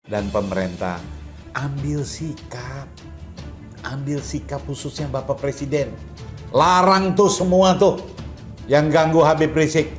dan pemerintah ambil sikap khususnya Bapak Presiden. Larang tuh semua tuh yang ganggu Habib Rizik.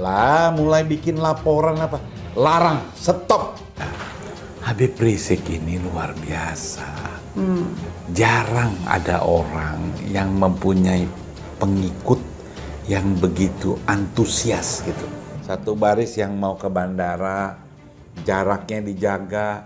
Lah mulai bikin laporan apa? Larang, stop. Habib Rizik ini luar biasa. Jarang ada orang yang mempunyai pengikut yang begitu antusias gitu. Satu baris yang mau ke bandara, jaraknya dijaga,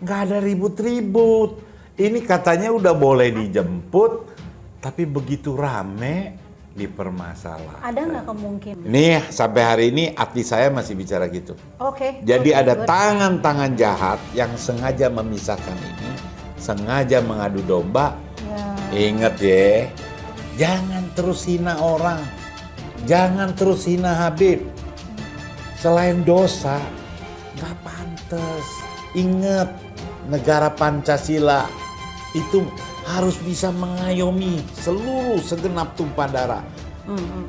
nggak ada ribut-ribut. Ini katanya udah boleh dijemput, tapi begitu rame dipermasalahkan. Ada nggak kemungkinan? Nih sampai hari ini hati saya masih bicara gitu. Oke. Jadi ada tangan-tangan jahat yang sengaja memisahkan ini, sengaja mengadu domba. Ya. Ingat ya, jangan terus hina orang, jangan terus hina Habib. Selain dosa, nggak pantas. Ingat, negara Pancasila itu harus bisa mengayomi seluruh segenap tumpah darah.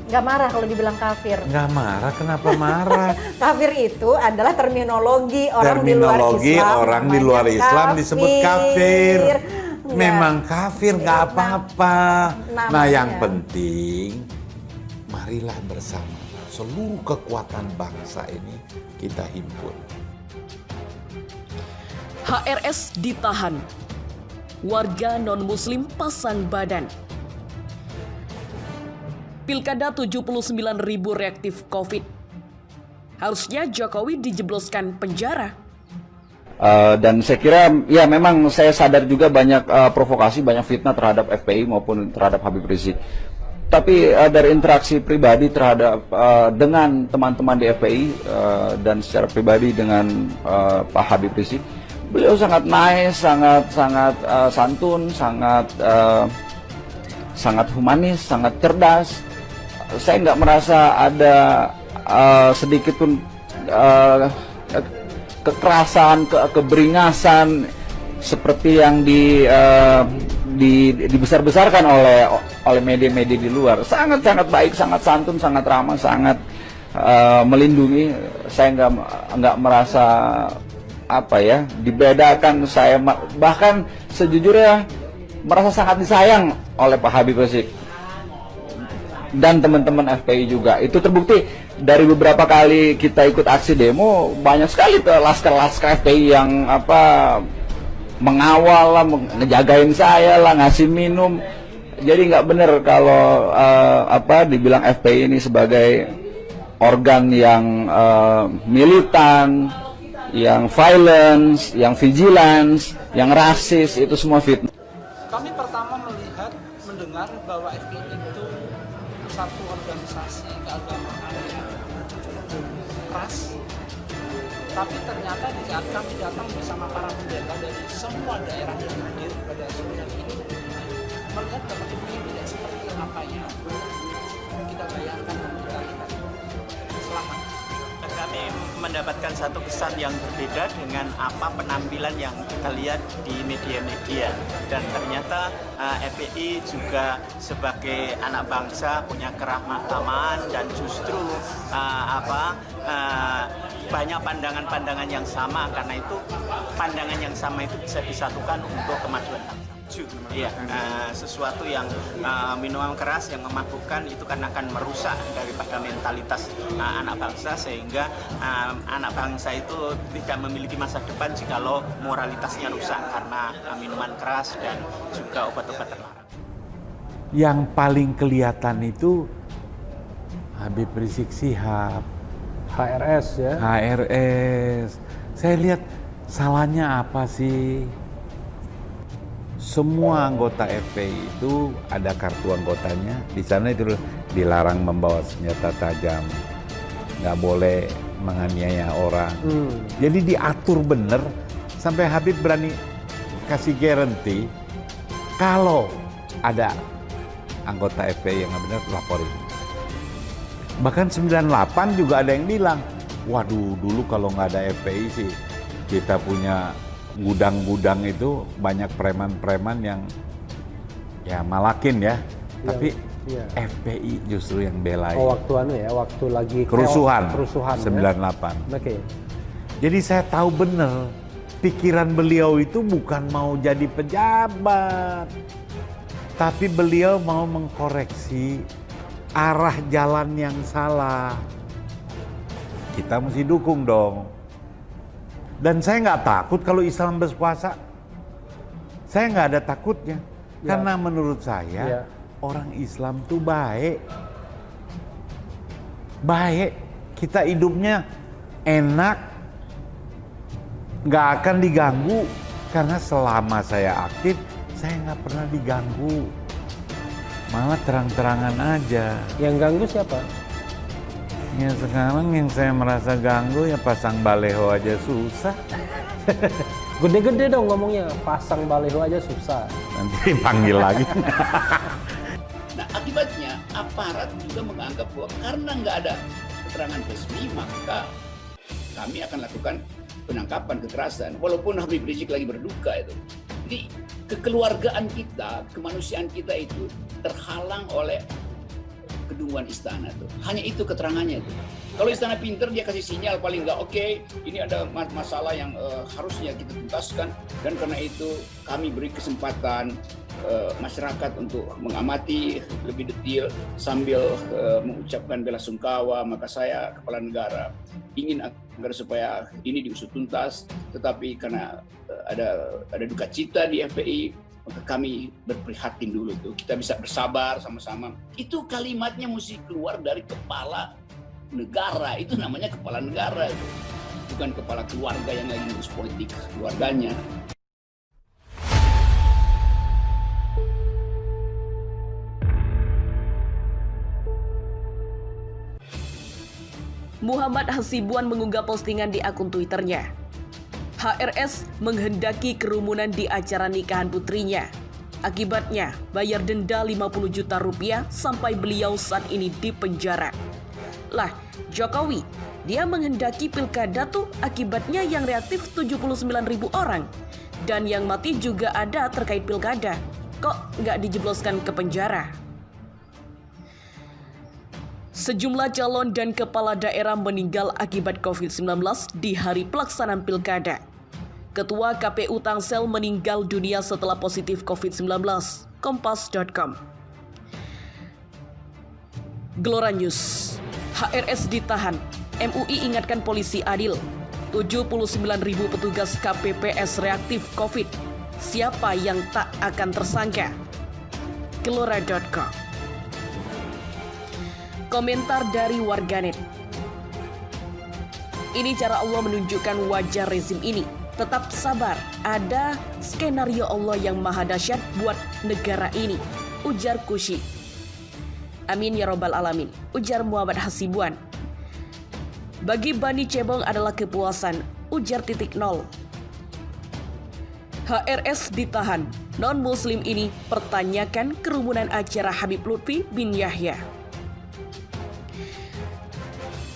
Nggak marah kalau dibilang kafir. Nggak marah, kenapa marah? Kafir itu adalah terminologi orang di luar Terminologi Islam. orang di luar namanya Islam disebut kafir. Nggak. Memang kafir nggak apa-apa. Nah namanya. yang penting, marilah bersama seluruh kekuatan bangsa ini kita himpun. HRS ditahan. Warga non-muslim pasang badan. Pilkada 79.000 reaktif COVID. Harusnya Jokowi dijebloskan penjara. Dan saya kira ya memang saya sadar juga banyak provokasi, banyak fitnah terhadap FPI maupun terhadap Habib Rizik. Tapi dari interaksi pribadi terhadap dengan teman-teman di FPI dan secara pribadi dengan Pak Habib Rizik, beliau sangat nice, sangat santun, sangat humanis, sangat cerdas. Saya nggak merasa ada sedikit pun kekerasan, keberingasan seperti yang dibesar-besarkan oleh media-media di luar. Sangat baik, sangat santun, sangat ramah, sangat melindungi. Saya nggak merasa dibedakan. Saya bahkan sejujurnya merasa sangat disayang oleh Pak Habib Rizik dan teman-teman FPI juga. Itu terbukti dari beberapa kali kita ikut aksi demo, banyak sekali tuh laskar-laskar FPI yang mengawal lah, ngejagain saya lah, ngasih minum. Jadi nggak benar kalau dibilang FPI ini sebagai organ yang militan, yang violence, yang vigilance, yang rasis, itu semua fitnah. Kami pertama mendengar bahwa FPI itu satu organisasi keagamaan yang cukup keras, tapi ternyata di saat kami datang bersama para pendeta dari semua daerah yang hadir pada sore ini, melihat bahwa FPI tidak seperti apa yang kita bayangkan dan kita lihat. Selamat. Kami mendapatkan satu kesan yang berbeda dengan apa penampilan yang kita lihat di media-media, dan ternyata FPI juga sebagai anak bangsa punya kerahmataman dan justru banyak pandangan-pandangan yang sama. Karena itu pandangan yang sama itu bisa disatukan untuk kemajuan bangsa. Iya, sesuatu yang minuman keras yang memabukkan itu kan akan merusak daripada mentalitas anak bangsa, sehingga anak bangsa itu tidak memiliki masa depan jikalau moralitasnya rusak karena minuman keras dan juga obat-obat terlarang. Yang paling kelihatan itu Habib Rizik Syihab, HRS ya. HRS. Saya lihat salahnya apa sih? Semua anggota FPI itu ada kartu anggotanya. Di sana itu dilarang membawa senjata tajam, nggak boleh menganiaya orang. Jadi diatur bener sampai Habib berani kasih garansi kalau ada anggota FPI yang nggak benar laporin. Bahkan 98 juga ada yang bilang, waduh dulu kalau nggak ada FPI sih kita punya gudang-gudang itu banyak preman-preman yang ya malakin ya, tapi FPI justru yang belain. Oh waktu lagi kerusuhan 98. Oke. Jadi saya tahu bener pikiran beliau itu bukan mau jadi pejabat, tapi beliau mau mengkoreksi arah jalan yang salah. Kita mesti dukung dong. Dan saya nggak takut kalau Islam berpuasa. Saya nggak ada takutnya. Ya. Karena menurut saya Ya. orang Islam tuh baik. Baik. Kita hidupnya enak. Nggak akan diganggu. Karena selama saya aktif, saya nggak pernah diganggu. Malah terang-terangan aja. Yang ganggu siapa? Ya sekarang yang saya merasa ganggu ya pasang baleho aja susah. Gede-gede dong ngomongnya, pasang baliho aja susah. Nanti panggil lagi. Nah, akibatnya aparat juga menganggap bahwa karena nggak ada keterangan resmi, maka kami akan lakukan penangkapan kekerasan. Walaupun Habib Rizik lagi berduka itu. Jadi kekeluargaan kita, kemanusiaan kita itu terhalang oleh kedunguan istana tuh. Hanya itu keterangannya tuh. Kalau istana pinter dia kasih sinyal paling nggak oke, ini ada masalah yang harusnya kita tuntaskan, dan karena itu kami beri kesempatan masyarakat untuk mengamati lebih detail sambil mengucapkan bela sungkawa. Maka saya kepala negara ingin agar supaya ini diusut tuntas, tetapi karena ada duka cita di FPI, maka kami berprihatin dulu tuh. Kita bisa bersabar sama-sama. Itu kalimatnya mesti keluar dari kepala negara. Itu namanya kepala negara. Bukan kepala keluarga yang lagi ngurus politik keluarganya. Muhammad Hasibuan mengunggah postingan di akun Twitternya. HRS menghendaki kerumunan di acara nikahan putrinya. Akibatnya, bayar denda 50 juta rupiah sampai beliau saat ini di penjara. Lah, Jokowi, dia menghendaki pilkada tuh akibatnya yang reaktif 79.000 orang. Dan yang mati juga ada terkait pilkada. Kok nggak dijebloskan ke penjara? Sejumlah calon dan kepala daerah meninggal akibat COVID-19 di hari pelaksanaan pilkada. Ketua KPU Tangsel meninggal dunia setelah positif COVID-19. Kompas.com. Gelora News. HRS ditahan. MUI ingatkan polisi adil. 79.000 petugas KPPS reaktif COVID. Siapa yang tak akan tersangka? Gelora.com. Komentar dari warganet. Ini cara Allah menunjukkan wajah rezim ini. Tetap sabar, ada skenario Allah yang maha dahsyat buat negara ini, ujar Kushi. Amin ya robbal alamin, ujar Muhammad Hasibuan. Bagi Bani Cebong adalah kepuasan, ujar titik nol. HRS ditahan, non-muslim ini pertanyakan kerumunan acara Habib Lutfi bin Yahya.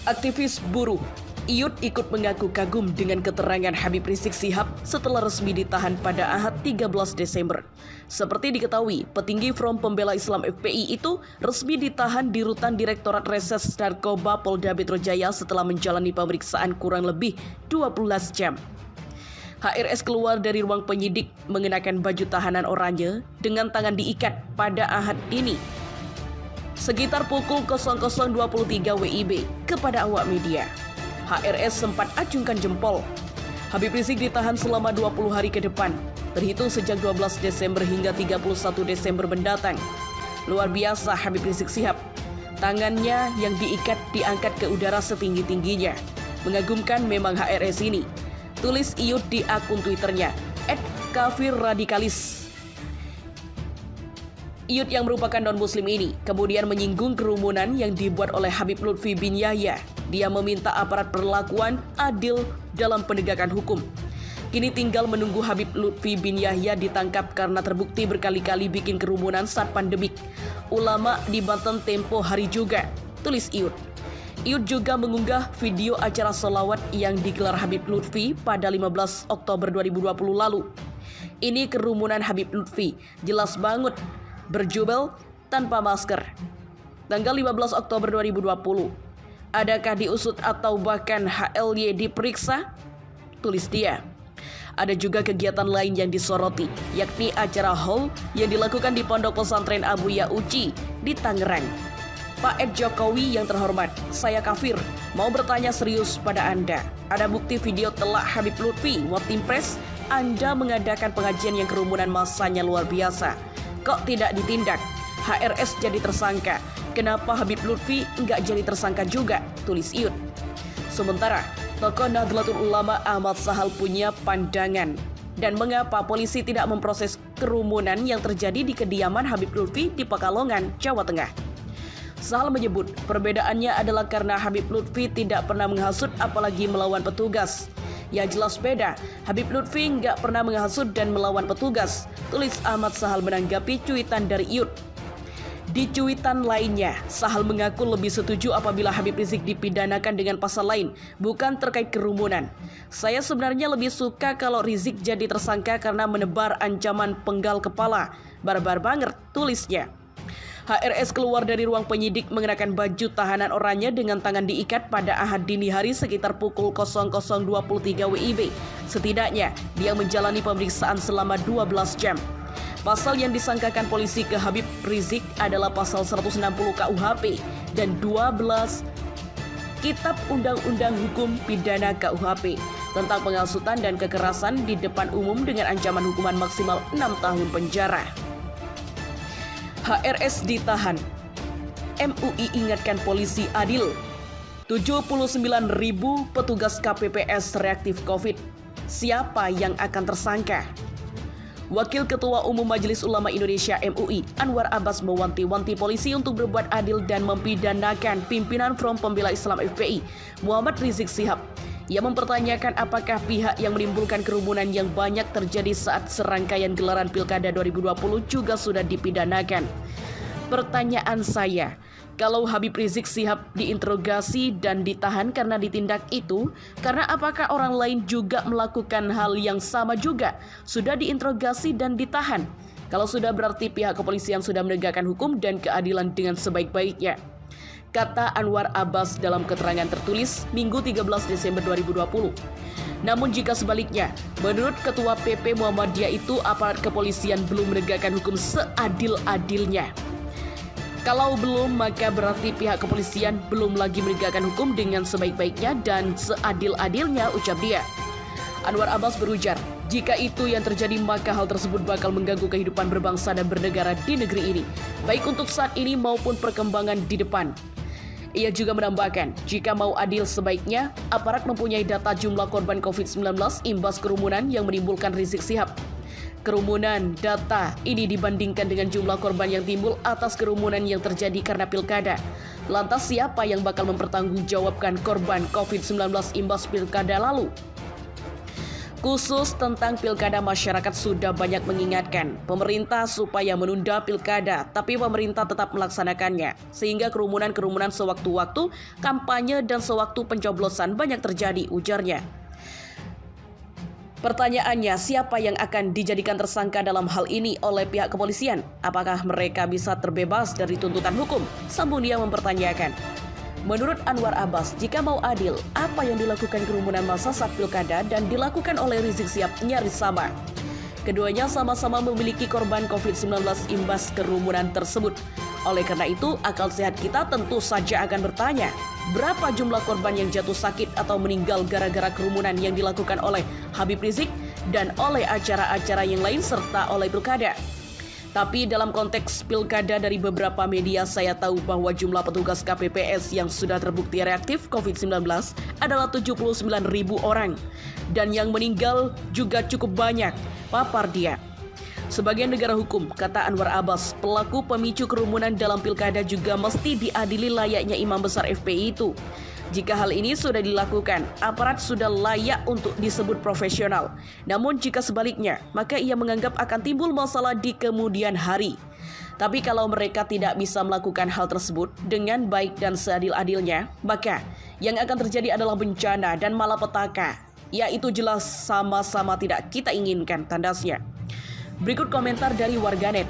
Aktivis buruh Iyut ikut mengaku kagum dengan keterangan Habib Rizik Syihab setelah resmi ditahan pada Ahad 13 Desember. Seperti diketahui, petinggi Front Pembela Islam FPI itu resmi ditahan di Rutan Direktorat Reses Narkoba Polda Metro Jaya setelah menjalani pemeriksaan kurang lebih 12 jam. HRS keluar dari ruang penyidik mengenakan baju tahanan oranye dengan tangan diikat pada Ahad ini. Sekitar pukul 00.23 WIB kepada awak media. HRS sempat acungkan jempol. Habib Rizik ditahan selama 20 hari ke depan, terhitung sejak 12 Desember hingga 31 Desember mendatang. Luar biasa Habib Rizik Syihab. Tangannya yang diikat diangkat ke udara setinggi-tingginya. Mengagumkan memang HRS ini. Tulis Iyut di akun Twitternya, @kafirradikalis. Iyut yang merupakan non-muslim ini kemudian menyinggung kerumunan yang dibuat oleh Habib Lutfi bin Yahya. Dia meminta aparat perlakuan adil dalam penegakan hukum. Kini tinggal menunggu Habib Lutfi bin Yahya ditangkap karena terbukti berkali-kali bikin kerumunan saat pandemik. Ulama di Banten tempo hari juga, tulis Iyut. Iyut juga mengunggah video acara sholawat yang digelar Habib Lutfi pada 15 Oktober 2020 lalu. Ini kerumunan Habib Lutfi, jelas banget, berjubel tanpa masker. Tanggal 15 Oktober 2020. Adakah diusut atau bahkan HLY diperiksa? Tulis dia. Ada juga kegiatan lain yang disoroti, yakni acara haul yang dilakukan di Pondok Pesantren Abu Ya'uci di Tangerang. Pak Ed Jokowi yang terhormat, saya kafir, mau bertanya serius pada Anda. Ada bukti video telak Habib Lutfi, Watim-Pres, Anda mengadakan pengajian yang kerumunan massanya luar biasa. Kok tidak ditindak? HRS jadi tersangka. Kenapa Habib Lutfi nggak jadi tersangka juga? Tulis Iyut. Sementara, tokoh Nahdlatul Ulama Ahmad Sahal punya pandangan. Dan mengapa polisi tidak memproses kerumunan yang terjadi di kediaman Habib Lutfi di Pekalongan, Jawa Tengah? Sahal menyebut perbedaannya adalah karena Habib Lutfi tidak pernah menghasut apalagi melawan petugas. Ya jelas beda, Habib Lutfi nggak pernah menghasut dan melawan petugas, tulis Ahmad Sahal menanggapi cuitan dari Iyut. Di cuitan lainnya, Sahal mengaku lebih setuju apabila Habib Rizik dipidanakan dengan pasal lain, bukan terkait kerumunan. Saya sebenarnya lebih suka kalau Rizik jadi tersangka karena menebar ancaman penggal kepala. Barbar banget, tulisnya. HRS keluar dari ruang penyidik mengenakan baju tahanan oranye dengan tangan diikat pada Ahad dini hari sekitar pukul 00.23 WIB. Setidaknya, dia menjalani pemeriksaan selama 12 jam. Pasal yang disangkakan polisi ke Habib Rizik adalah pasal 160 KUHP dan 12 Kitab Undang-Undang Hukum Pidana KUHP tentang penghasutan dan kekerasan di depan umum dengan ancaman hukuman maksimal 6 tahun penjara. HRS ditahan. MUI ingatkan polisi adil. 79.000 petugas KPPS reaktif COVID. Siapa yang akan tersangka? Wakil Ketua Umum Majelis Ulama Indonesia MUI, Anwar Abbas mewanti-wanti polisi untuk berbuat adil dan mempidanakan pimpinan Front Pembela Islam FPI, Muhammad Rizik Shihab. Ia mempertanyakan apakah pihak yang menimbulkan kerumunan yang banyak terjadi saat serangkaian gelaran Pilkada 2020 juga sudah dipidanakan. Pertanyaan saya, kalau Habib Rizik Shihab diinterogasi dan ditahan karena ditindak itu, karena apakah orang lain juga melakukan hal yang sama juga, sudah diinterogasi dan ditahan? Kalau sudah berarti pihak kepolisian sudah menegakkan hukum dan keadilan dengan sebaik-baiknya, kata Anwar Abbas dalam keterangan tertulis Minggu 13 Desember 2020. Namun jika sebaliknya, menurut Ketua PP Muhammadiyah itu aparat kepolisian belum menegakkan hukum seadil-adilnya. Kalau belum, maka berarti pihak kepolisian belum lagi menegakkan hukum dengan sebaik-baiknya dan seadil-adilnya, ucap dia. Anwar Abbas berujar, jika itu yang terjadi maka hal tersebut bakal mengganggu kehidupan berbangsa dan bernegara di negeri ini, baik untuk saat ini maupun perkembangan di depan. Ia juga menambahkan, jika mau adil sebaiknya, aparat mempunyai data jumlah korban COVID-19 imbas kerumunan yang menimbulkan Rizik Shihab. Kerumunan data ini dibandingkan dengan jumlah korban yang timbul atas kerumunan yang terjadi karena pilkada. Lantas siapa yang bakal mempertanggungjawabkan korban COVID-19 imbas pilkada lalu? Khusus tentang pilkada, masyarakat sudah banyak mengingatkan pemerintah supaya menunda pilkada, tapi pemerintah tetap melaksanakannya. Sehingga kerumunan-kerumunan sewaktu-waktu, kampanye dan sewaktu pencoblosan banyak terjadi, ujarnya. Pertanyaannya, siapa yang akan dijadikan tersangka dalam hal ini oleh pihak kepolisian? Apakah mereka bisa terbebas dari tuntutan hukum? Sambung dia mempertanyakan. Menurut Anwar Abbas, jika mau adil, apa yang dilakukan kerumunan massa saat pilkada dan dilakukan oleh Rizik Shihab nyaris sama. Keduanya sama-sama memiliki korban COVID-19 imbas kerumunan tersebut. Oleh karena itu, akal sehat kita tentu saja akan bertanya, berapa jumlah korban yang jatuh sakit atau meninggal gara-gara kerumunan yang dilakukan oleh Habib Rizik dan oleh acara-acara yang lain serta oleh pilkada. Tapi dalam konteks pilkada, dari beberapa media saya tahu bahwa jumlah petugas KPPS yang sudah terbukti reaktif COVID-19 adalah 79.000 orang. Dan yang meninggal juga cukup banyak, papar dia. Sebagai negara hukum, kata Anwar Abbas, pelaku pemicu kerumunan dalam pilkada juga mesti diadili layaknya imam besar FPI itu. Jika hal ini sudah dilakukan, aparat sudah layak untuk disebut profesional. Namun jika sebaliknya, maka ia menganggap akan timbul masalah di kemudian hari. Tapi kalau mereka tidak bisa melakukan hal tersebut dengan baik dan seadil-adilnya, maka yang akan terjadi adalah bencana dan malapetaka. Yaitu jelas sama-sama tidak kita inginkan, tandasnya. Berikut komentar dari warganet.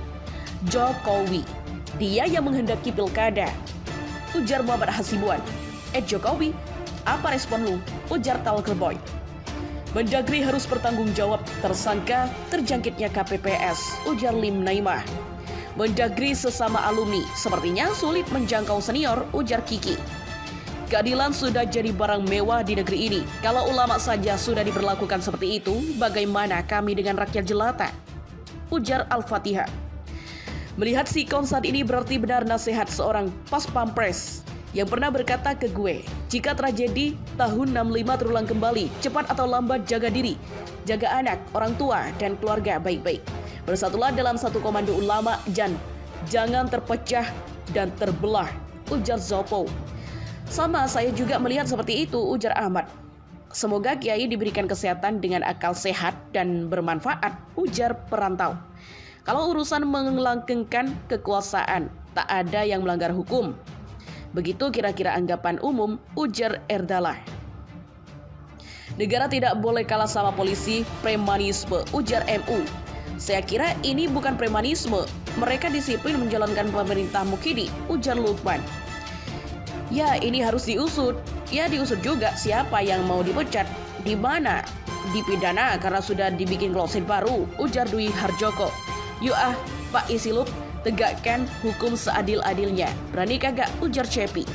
Jokowi, dia yang menghendaki pilkada, ujar Muhammad Hasibuan. Jokowi, apa respon lu? Ujar Talker Boy. Mendagri harus bertanggung jawab tersangka terjangkitnya KPPS, ujar Lim Naimah. Mendagri sesama alumni, sepertinya sulit menjangkau senior, ujar Kiki. Keadilan sudah jadi barang mewah di negeri ini. Kalau ulama saja sudah diperlakukan seperti itu, bagaimana kami dengan rakyat jelata? Ujar Al-Fatihah. Melihat sikon saat ini berarti benar nasihat seorang pas pampres yang pernah berkata ke gue, jika tragedi tahun 65 terulang kembali, cepat atau lambat jaga diri, jaga anak, orang tua, dan keluarga baik-baik. Bersatulah dalam satu komando ulama dan jangan terpecah dan terbelah, ujar Zopo. Sama, saya juga melihat seperti itu, ujar Ahmad. Semoga Kiai diberikan kesehatan dengan akal sehat dan bermanfaat, ujar Perantau. Kalau urusan melanggengkan kekuasaan, tak ada yang melanggar hukum. Begitu kira-kira anggapan umum, ujar Erdala. Negara tidak boleh kalah sama polisi, premanisme, ujar MU. Saya kira ini bukan premanisme, mereka disiplin menjalankan pemerintah Mukidi, ujar Lukman. Ya, ini harus diusut. Ya, diusut juga siapa yang mau dipecat, di mana, dipidana karena sudah dibikin kloset baru, ujar Dwi Harjoko. Yuk Pak Isiluk, tegakkan hukum seadil-adilnya. Berani kagak, ujar Cepi.